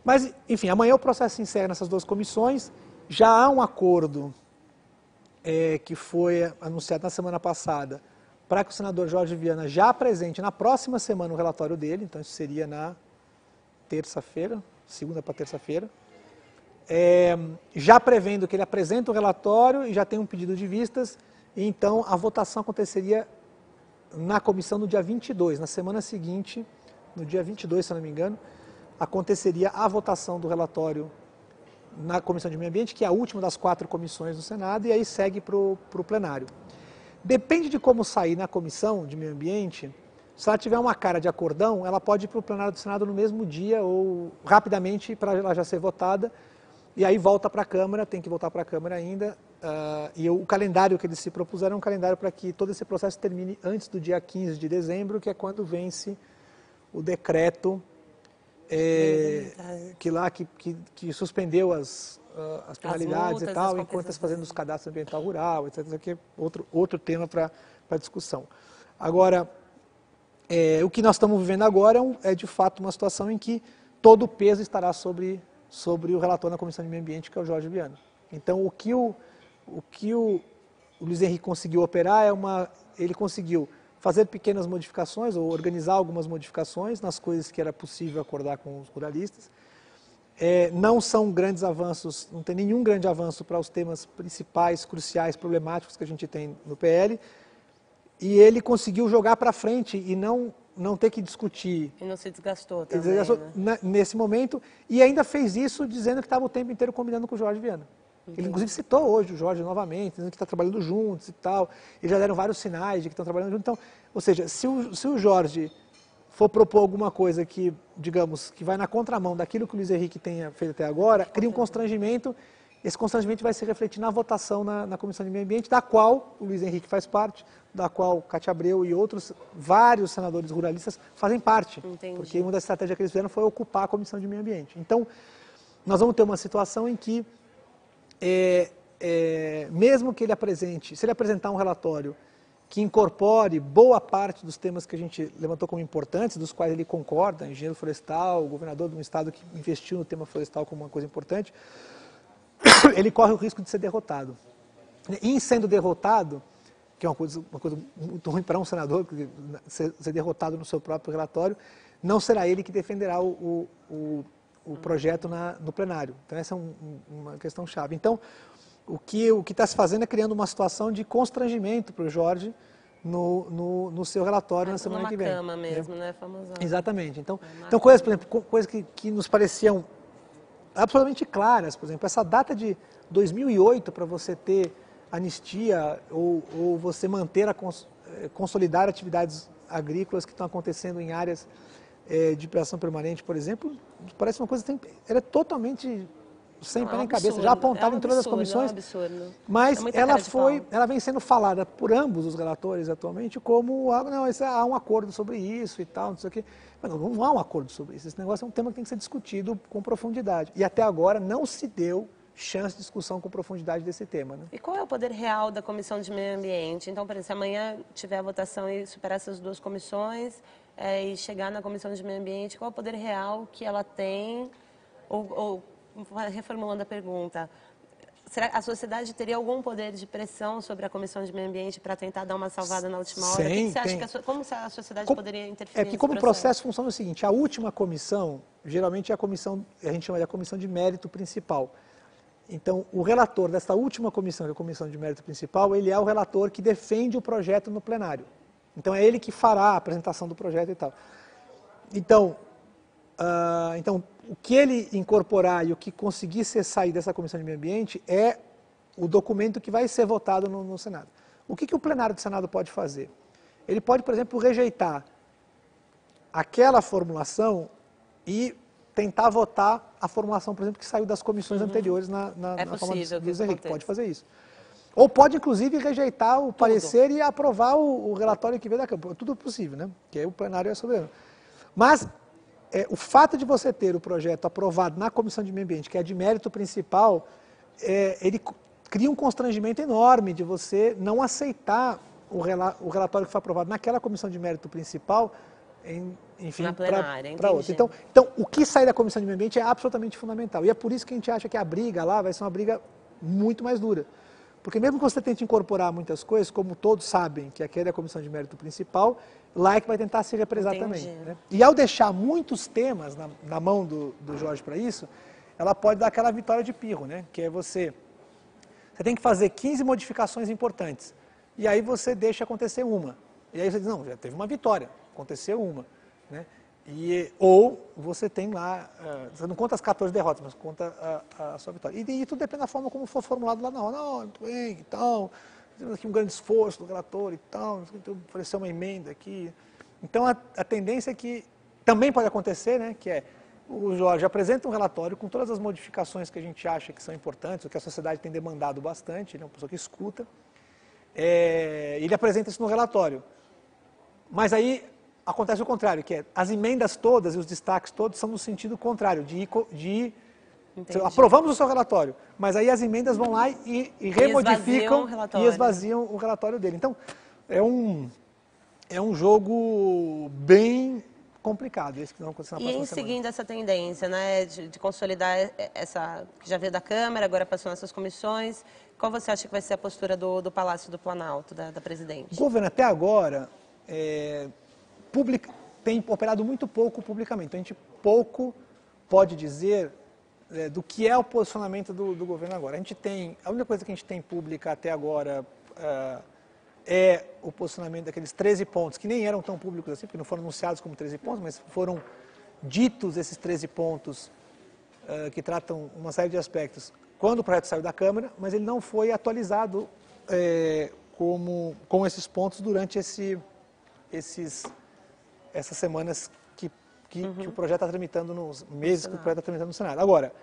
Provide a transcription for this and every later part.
Mas, enfim, amanhã o processo se encerra nessas duas comissões. Já há um acordo que foi anunciado na semana passada para que o senador Jorge Viana já apresente na próxima semana o relatório dele, então isso seria na terça-feira, segunda para terça-feira, já prevendo que ele apresenta o relatório e já tem um pedido de vistas, e então a votação aconteceria na comissão no dia 22, na semana seguinte, no dia 22, se eu não me engano, aconteceria a votação do relatório na Comissão de Meio Ambiente, que é a última das 4 comissões do Senado, e aí segue para o plenário. Depende de como sair na Comissão de Meio Ambiente, se ela tiver uma cara de acordão, ela pode ir para o plenário do Senado no mesmo dia ou rapidamente para ela já ser votada, e aí volta para a Câmara, tem que voltar para a Câmara ainda, e o calendário que eles se propuseram é um calendário para que todo esse processo termine antes do dia 15 de dezembro, que é quando vence o decreto que suspendeu as penalidades e tal, enquanto está fazendo os cadastros ambiental rural, etc. Isso aqui é outro tema para discussão. Agora, o que nós estamos vivendo agora é de fato uma situação em que todo o peso estará sobre o relator na Comissão de Meio Ambiente, que é o Jorge Viana. Então, o que o Luiz Henrique conseguiu operar ele conseguiu fazer pequenas modificações ou organizar algumas modificações nas coisas que era possível acordar com os ruralistas. Não são grandes avanços, não tem nenhum grande avanço para os temas principais, cruciais, problemáticos que a gente tem no PL. E ele conseguiu jogar para frente e não ter que discutir. E não se desgastou também, né? Nesse momento, e ainda fez isso dizendo que estava o tempo inteiro combinando com o Jorge Viana. Entendi. Ele inclusive citou hoje o Jorge novamente, dizendo que está trabalhando juntos e tal. Eles já deram vários sinais de que estão trabalhando juntos. Então, ou seja, se o Jorge for propor alguma coisa que, digamos, que vai na contramão daquilo que o Luiz Henrique tenha feito até agora, cria um constrangimento. Esse constrangimento vai se refletir na votação na Comissão de Meio Ambiente, da qual o Luiz Henrique faz parte, da qual Cátia Abreu e vários senadores ruralistas fazem parte. Entendi. Porque uma das estratégias que eles fizeram foi ocupar a Comissão de Meio Ambiente. Então, nós vamos ter uma situação em que, mesmo que ele apresente, se ele apresentar um relatório que incorpore boa parte dos temas que a gente levantou como importantes, dos quais ele concorda, engenheiro florestal, governador de um estado que investiu no tema florestal como uma coisa importante, ele corre o risco de ser derrotado. E em sendo derrotado, que é uma coisa muito ruim para um senador, ser derrotado no seu próprio relatório, não será ele que defenderá o projeto no plenário. Então essa é uma questão chave. Então, o que está se fazendo é criando uma situação de constrangimento para o Jorge no seu relatório na semana que vem. Numa cama mesmo, né? Famosão. Exatamente. Então coisas, por exemplo, coisas que nos pareciam absolutamente claras, por exemplo, essa data de 2008 para você ter anistia ou você consolidar atividades agrícolas que estão acontecendo em áreas de operação permanente, por exemplo, parece uma coisa que era totalmente sem pé nem cabeça, já apontada em todas as comissões, mas ela vem sendo falada por ambos os relatores atualmente como, há um acordo sobre isso e tal, não sei o quê. Mas não há um acordo sobre isso, esse negócio é um tema que tem que ser discutido com profundidade. E até agora não se deu chance de discussão com profundidade desse tema. Né? E qual é o poder real da Comissão de Meio Ambiente? Então, por exemplo, se amanhã tiver a votação e superar essas duas comissões e chegar na Comissão de Meio Ambiente, qual é o poder real que ela tem? Reformulando a pergunta, será que a sociedade teria algum poder de pressão sobre a Comissão de Meio Ambiente para tentar dar uma salvada na última hora? Sim, você acha como a sociedade poderia interferir porque como o processo funciona o seguinte, a última comissão, geralmente é a comissão, a gente chama de a comissão de mérito principal. Então, o relator desta última comissão, que é a comissão de mérito principal, ele é o relator que defende o projeto no plenário. Então, é ele que fará a apresentação do projeto e tal. Então, o que ele incorporar e o que conseguir sair dessa Comissão de Meio Ambiente é o documento que vai ser votado no Senado. O que o plenário do Senado pode fazer? Ele pode, por exemplo, rejeitar aquela formulação e tentar votar a formulação, por exemplo, que saiu das comissões anteriores na forma do Luiz Henrique. Pode fazer isso. Ou pode, inclusive, rejeitar o parecer e aprovar o relatório que veio da Câmara. Tudo possível, né? Porque aí o plenário é soberano. Mas o fato de você ter o projeto aprovado na Comissão de Meio Ambiente, que é de mérito principal, ele cria um constrangimento enorme de você não aceitar o relatório que foi aprovado naquela Comissão de Mérito principal em enfim, na plenária, para outra. Então, o que sair da Comissão de Meio Ambiente é absolutamente fundamental. E é por isso que a gente acha que a briga lá vai ser uma briga muito mais dura. Porque mesmo que você tente incorporar muitas coisas, como todos sabem que aquela é a Comissão de Mérito Principal, lá é que vai tentar se represar também. Né? E ao deixar muitos temas na mão do Jorge para isso, ela pode dar aquela vitória de pirro, né? Que é você tem que fazer 15 modificações importantes. E aí você deixa acontecer uma. E aí você diz, não, já teve uma vitória, aconteceu uma. Né? Ou você tem lá, você não conta as 14 derrotas, mas conta a sua vitória. E tudo depende da forma como for formulado lá na hora. Não, muito bem, então, temos aqui um grande esforço do relator e tal, ofereceu uma emenda aqui. Então a tendência é que também pode acontecer, né, que é o Jorge apresenta um relatório com todas as modificações que a gente acha que são importantes, o que a sociedade tem demandado bastante, ele é uma pessoa que escuta, ele apresenta isso no relatório. Mas aí acontece o contrário, que é as emendas todas e os destaques todos são no sentido contrário, aprovamos o seu relatório, mas aí as emendas vão lá e remodificam e esvaziam o relatório dele. Então, é um jogo bem complicado. Esse que não acontecer na próxima semana. Seguindo essa tendência, né, de consolidar essa, que já veio da Câmara, agora passou nessas comissões, qual você acha que vai ser a postura do Palácio do Planalto, da presidente? O governo até agora tem operado muito pouco publicamente. Então a gente pouco pode dizer do que é o posicionamento do governo agora. A única coisa que a gente tem pública até agora é o posicionamento daqueles 13 pontos, que nem eram tão públicos assim, porque não foram anunciados como 13 pontos, mas foram ditos esses 13 pontos que tratam uma série de aspectos quando o projeto saiu da Câmara, mas ele não foi atualizado com esses pontos durante essas semanas que o projeto está tramitando nos meses que o projeto está tramitando no Senado. Agora,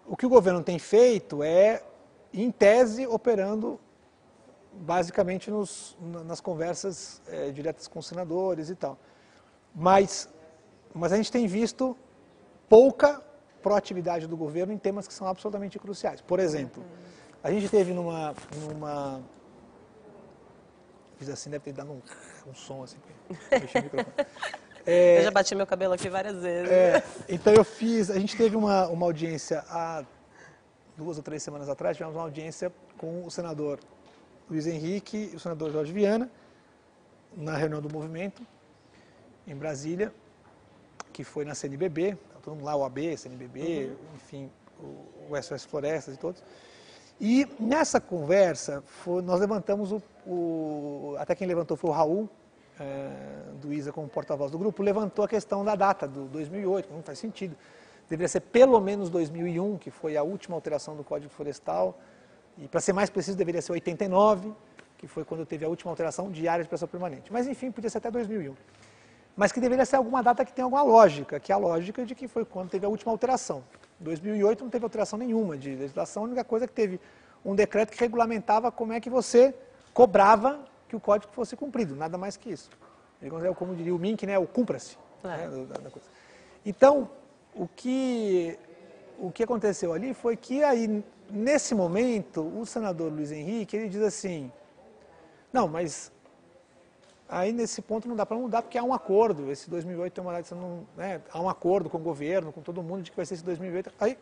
o que o governo tem feito é, em tese, operando basicamente nas conversas diretas com os senadores e tal. Mas a gente tem visto pouca proatividade do governo em temas que são absolutamente cruciais. Por exemplo, a gente teve fiz assim, deve ter dado um som assim, mexer o microfone. Eu já bati meu cabelo aqui várias vezes. Então a gente teve uma audiência há 2 ou 3 semanas atrás, tivemos uma audiência com o senador Luiz Henrique e o senador Jorge Viana, na reunião do movimento, em Brasília, que foi na CNBB, todo mundo lá, o AB, CNBB, enfim, o SOS Florestas e todos. E nessa conversa, nós levantamos até quem levantou foi o Raul, do ISA como porta-voz do grupo, levantou a questão da data, do 2008, não faz sentido. Deveria ser pelo menos 2001, que foi a última alteração do Código Florestal, e para ser mais preciso, deveria ser 89, que foi quando teve a última alteração de área de pressão permanente. Mas enfim, podia ser até 2001. Mas que deveria ser alguma data que tenha alguma lógica, que é a lógica de que foi quando teve a última alteração. Em 2008 não teve alteração nenhuma de legislação, a única coisa que teve um decreto que regulamentava como é que você cobrava que o código fosse cumprido, nada mais que isso. Como diria o Mink, né, o cumpra-se. Né, então, o que aconteceu ali foi que aí, nesse momento, o senador Luiz Henrique, ele diz assim, não, mas aí nesse ponto não dá para mudar porque há um acordo, esse 2008 tem uma data, né, há um acordo com o governo, com todo mundo de que vai ser esse 2008. Aí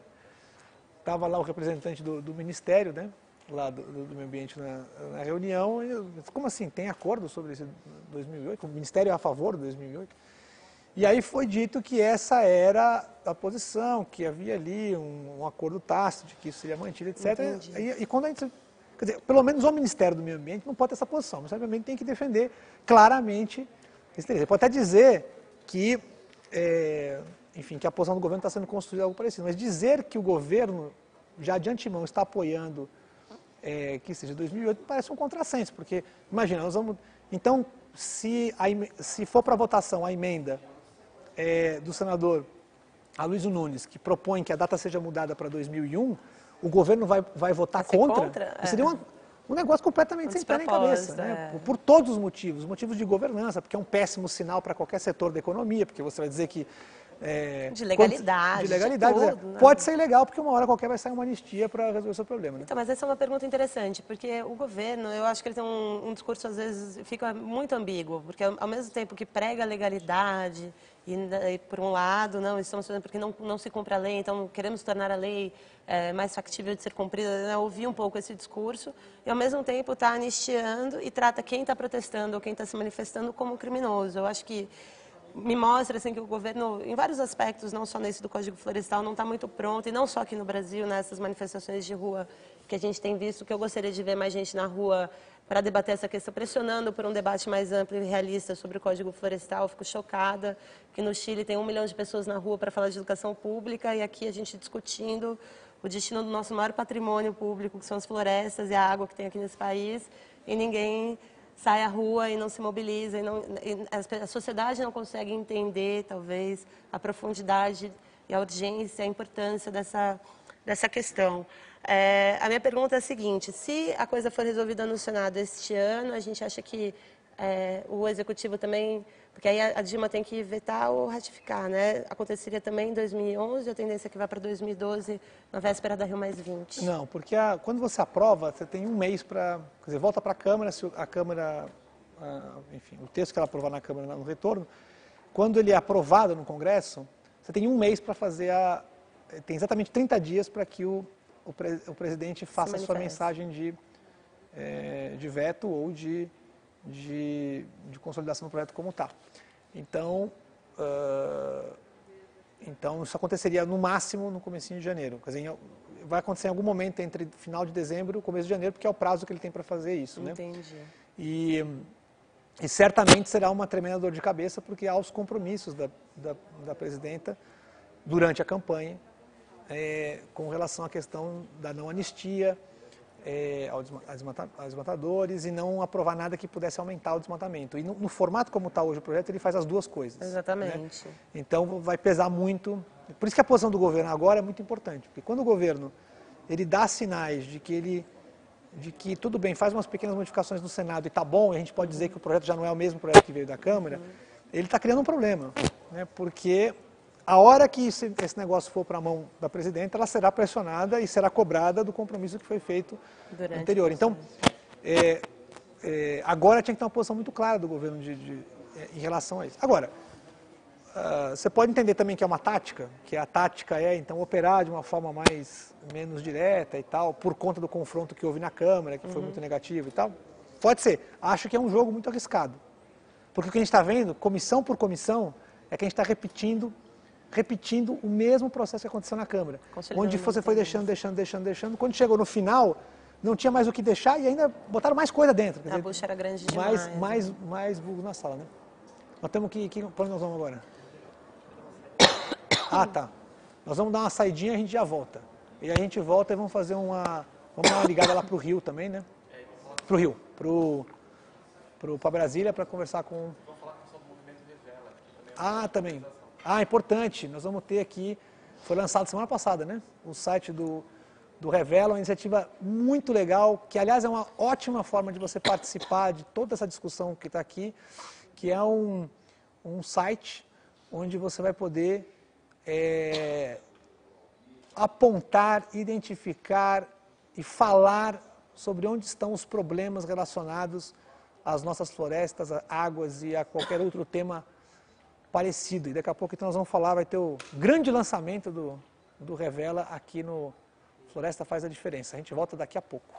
estava lá o representante do Ministério, né, lá do Meio Ambiente na reunião, e eu, como assim, tem acordo sobre esse 2008? O Ministério é a favor do 2008? E aí foi dito que essa era a posição, que havia ali um acordo tácito de que isso seria mantido, etc. E quando a gente... Quer dizer, pelo menos o Ministério do Meio Ambiente não pode ter essa posição. O Ministério do Meio Ambiente tem que defender claramente esse interesse. Ele pode até dizer que, enfim, que a posição do governo está sendo construída algo parecido, mas dizer que o governo, já de antemão, está apoiando que seja 2008, parece um contrassenso, porque, imagina, nós vamos... Então, se for para votação a emenda do senador Aloysio Nunes, que propõe que a data seja mudada para 2001, o governo vai votar contra? Seria um negócio completamente sem pé nem cabeça, né? Por todos os motivos de governança, porque é um péssimo sinal para qualquer setor da economia, porque você vai dizer que De legalidade, de legalidade. de tudo, né? Pode ser ilegal, porque uma hora qualquer vai sair uma anistia para resolver o seu problema. Né? Então, mas essa é uma pergunta interessante, porque o governo, eu acho que ele tem um discurso, às vezes, fica muito ambíguo, porque ao mesmo tempo que prega a legalidade, e por um lado, não, estamos fazendo porque não se cumpre a lei, então queremos tornar a lei mais factível de ser cumprida, né? Ouvir um pouco esse discurso, e ao mesmo tempo está anistiando e trata quem está protestando ou quem está se manifestando como criminoso. Eu acho que me mostra assim, que o governo, em vários aspectos, não só nesse do Código Florestal, não está muito pronto, e não só aqui no Brasil, nessas manifestações de rua que a gente tem visto, que eu gostaria de ver mais gente na rua para debater essa questão, pressionando por um debate mais amplo e realista sobre o Código Florestal. Fico chocada que no Chile tem 1 milhão de pessoas na rua para falar de educação pública, e aqui a gente discutindo o destino do nosso maior patrimônio público, que são as florestas e a água que tem aqui nesse país, e ninguém sai à rua e não se mobiliza, a sociedade não consegue entender, talvez, a profundidade e a urgência, a importância dessa questão. A minha pergunta é a seguinte: se a coisa for resolvida no Senado este ano, a gente acha que o Executivo também, porque aí a Dilma tem que vetar ou ratificar, né? Aconteceria também em 2011, a tendência é que vá para 2012, na véspera da Rio+20? Não, porque quando você aprova, você tem um mês para, quer dizer, volta para a Câmara, se a Câmara, enfim, o texto que ela aprovar na Câmara no retorno, quando ele é aprovado no Congresso, você tem um mês para fazer tem exatamente 30 dias para que o presidente faça a sua mensagem de veto ou de consolidação do projeto como está. Então, isso aconteceria no máximo no comecinho de janeiro. Quer dizer, vai acontecer em algum momento entre final de dezembro e começo de janeiro, porque é o prazo que ele tem para fazer isso. Entendi. Né? E certamente será uma tremenda dor de cabeça, porque há os compromissos da presidenta durante a campanha com relação à questão da não anistia aos desmatadores e não aprovar nada que pudesse aumentar o desmatamento. E no formato como está hoje o projeto, ele faz as duas coisas. Exatamente. Né? Então vai pesar muito. Por isso que a posição do governo agora é muito importante, porque quando o governo ele dá sinais de que tudo bem, faz umas pequenas modificações no Senado e está bom, e a gente pode dizer que o projeto já não é o mesmo projeto que veio da Câmara, ele está criando um problema, né? Porque a hora que esse negócio for para a mão da presidenta, ela será pressionada e será cobrada do compromisso que foi feito anterior. Então, agora tinha que ter uma posição muito clara do governo em relação a isso. Agora, você pode entender também que é uma tática, que a tática então operar de uma forma menos direta e tal, por conta do confronto que houve na Câmara, que foi muito negativo e tal. Pode ser. Acho que é um jogo muito arriscado. Porque o que a gente está vendo, comissão por comissão, é que a gente está repetindo o mesmo processo que aconteceu na Câmara. Onde você foi deixando. Quando chegou no final, não tinha mais o que deixar e ainda botaram mais coisa dentro. A bucha era grande demais. Mais vulgo na sala, né? Nós temos para onde nós vamos agora? Ah, tá. Nós vamos dar uma saidinha e a gente já volta. E a gente volta e vamos fazer vamos dar uma ligada lá para o Rio também, né? Para o Rio. Para Brasília para conversar com... Vamos falar com o movimento Revela. Ah, também. Importante. Nós vamos ter aqui, foi lançado semana passada, né? O site do Revela, uma iniciativa muito legal, que aliás é uma ótima forma de você participar de toda essa discussão que está aqui, que é um site onde você vai poder apontar, identificar e falar sobre onde estão os problemas relacionados às nossas florestas, a águas e a qualquer outro tema parecido. E daqui a pouco então nós vamos falar, vai ter o grande lançamento do Revela aqui no Floresta Faz a Diferença. A gente volta daqui a pouco.